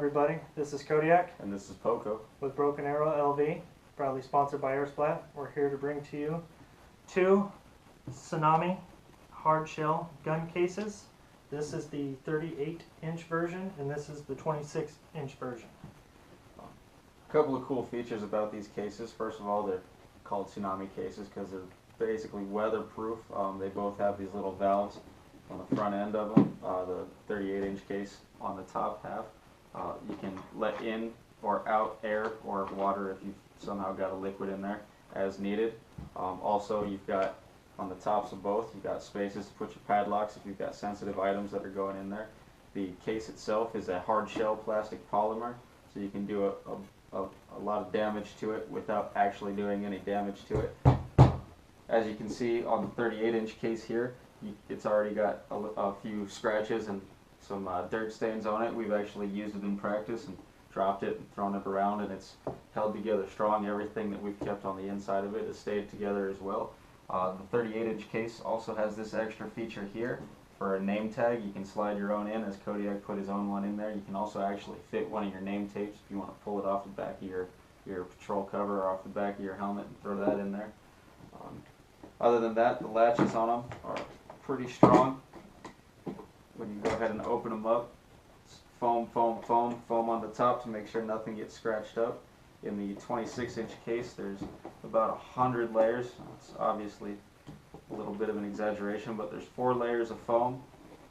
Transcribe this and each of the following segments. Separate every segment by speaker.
Speaker 1: everybody. This is Kodiak
Speaker 2: And this is Poco.
Speaker 1: with Broken Arrow LV, proudly sponsored by Airsplat. We're here to bring to you two Tsunami hard shell gun cases. This is the 38-inch version, and this is the 26-inch version.
Speaker 2: A couple of cool features about these cases. First of all, they're called Tsunami cases because they're basically weatherproof. They both have these little valves on the front end of them. The 38-inch case on the top half, you can let in or out air or water if you've somehow got a liquid in there as needed. Also, you've got on the tops of both, you've got spaces to put your padlocks if you've got sensitive items that are going in there. The case itself is a hard shell plastic polymer, so you can do a lot of damage to it without actually doing any damage to it. As you can see on the 38-inch case here, it's already got a few scratches and some dirt stains on it. We've actually used it in practice and dropped it and thrown it around, and it's held together strong. Everything that we've kept on the inside of it has stayed together as well. The 38-inch case also has this extra feature here for a name tag. You can slide your own in, as Kodiak put his own one in there. You can also actually fit one of your name tapes if you want to pull it off the back of your patrol cover or off the back of your helmet and throw that in there. Other than that, the latches on them are pretty strong. When you go ahead and open them up, it's foam on the top to make sure nothing gets scratched up. In the 26-inch case, there's about 100 layers. It's obviously a little bit of an exaggeration, but there's 4 layers of foam.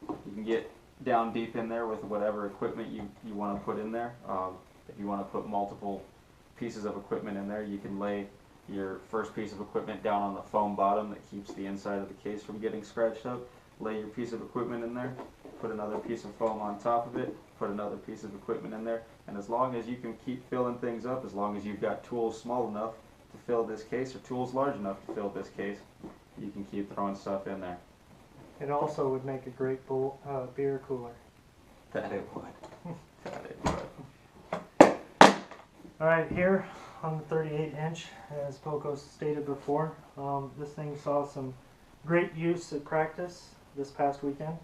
Speaker 2: You can get down deep in there with whatever equipment you want to put in there. If you want to put multiple pieces of equipment in there, you can lay your first piece of equipment down on the foam bottom that keeps the inside of the case from getting scratched up. Lay your piece of equipment in there, put another piece of foam on top of it, put another piece of equipment in there, and as long as you can keep filling things up, as long as you've got tools small enough to fill this case or tools large enough to fill this case, you can keep throwing stuff in there.
Speaker 1: It also would make a great beer cooler.
Speaker 2: That it would. That it would.
Speaker 1: Alright, here on the 38-inch, as Poco stated before, this thing saw some great use at practice this past weekend.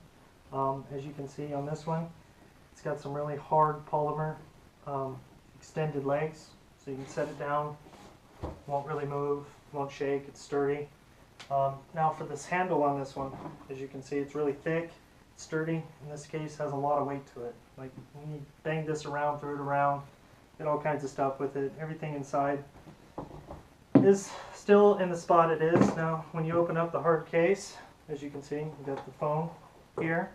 Speaker 1: As you can see on this one, it's got some really hard polymer extended legs, so you can set it down, won't really move, won't shake, it's sturdy. Now for this handle on this one, as you can see, it's really thick, sturdy. In this case, has a lot of weight to it. Like when you bang this around, throw it around, get all kinds of stuff with it. Everything inside is still in the spot it is. Now when you open up the hard case, as you can see, you've got the foam here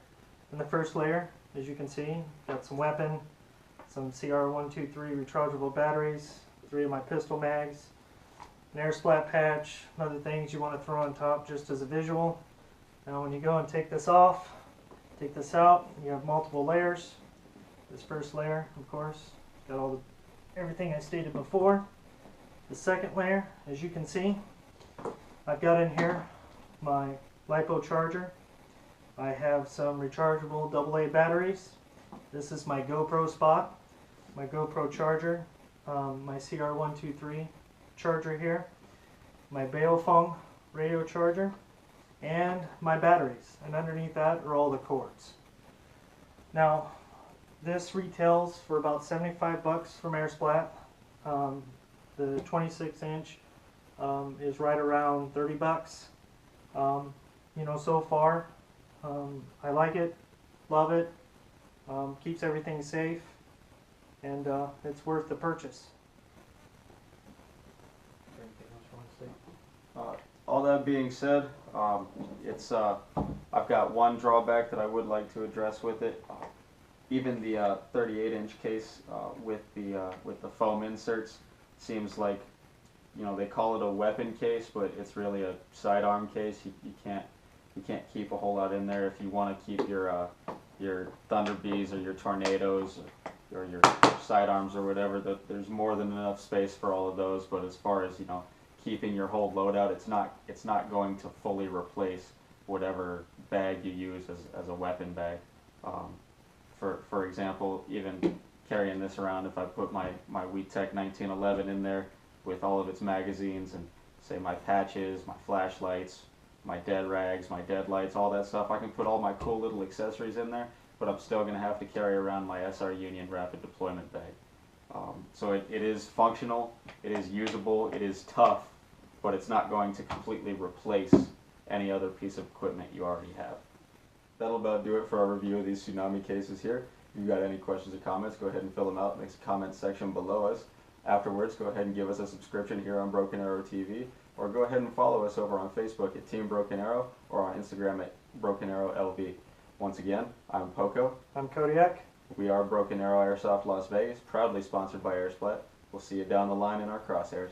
Speaker 1: in the first layer. As you can see, got some weapon, some CR123 rechargeable batteries, 3 of my pistol mags, an Airsplat patch, and other things you want to throw on top just as a visual. Now when you go and take this off, take this out, you have multiple layers. This first layer, of course, got everything I stated before. The second layer, as you can see, I've got in here my LiPo charger. I have some rechargeable AA batteries. This is my GoPro spot, my GoPro charger, my CR123 charger here, my Baofeng radio charger, and my batteries. And underneath that are all the cords. Now, this retails for about 75 bucks from Airsplat. The 26-inch is right around 30 bucks. You know, so far, I like it, love it, keeps everything safe, and it's worth the purchase. Anything else you want to say?
Speaker 2: All that being said, I've got one drawback that I would like to address with it. Even the 38-inch case with the foam inserts seems like, you know, they call it a weapon case, but it's really a sidearm case. You can't keep a whole lot in there. If you want to keep your Thunder Bees or your Tornadoes or your sidearms or whatever, there's more than enough space for all of those. But as far as, you know, keeping your whole loadout, it's not going to fully replace whatever bag you use as a weapon bag. For example, even carrying this around, if I put my WeTech 1911 in there with all of its magazines and say my patches, my flashlights, my dead rags, my dead lights, all that stuff, I can put all my cool little accessories in there. but I'm still going to have to carry around my SR Union rapid deployment bag. So it is functional, it is usable, it is tough, but it's not going to completely replace any other piece of equipment you already have. That'll about do it for our review of these tsunami cases here. If you've got any questions or comments, go ahead and fill them out in the comments section below us. Afterwards, go ahead and give us a subscription here on Broken Arrow TV, or go ahead and follow us over on Facebook at Team Broken Arrow, or on Instagram at Broken Arrow LV. Once again, I'm Poco.
Speaker 1: I'm Kodiak.
Speaker 2: We are Broken Arrow Airsoft Las Vegas, proudly sponsored by Airsplat. We'll see you down the line in our crosshairs.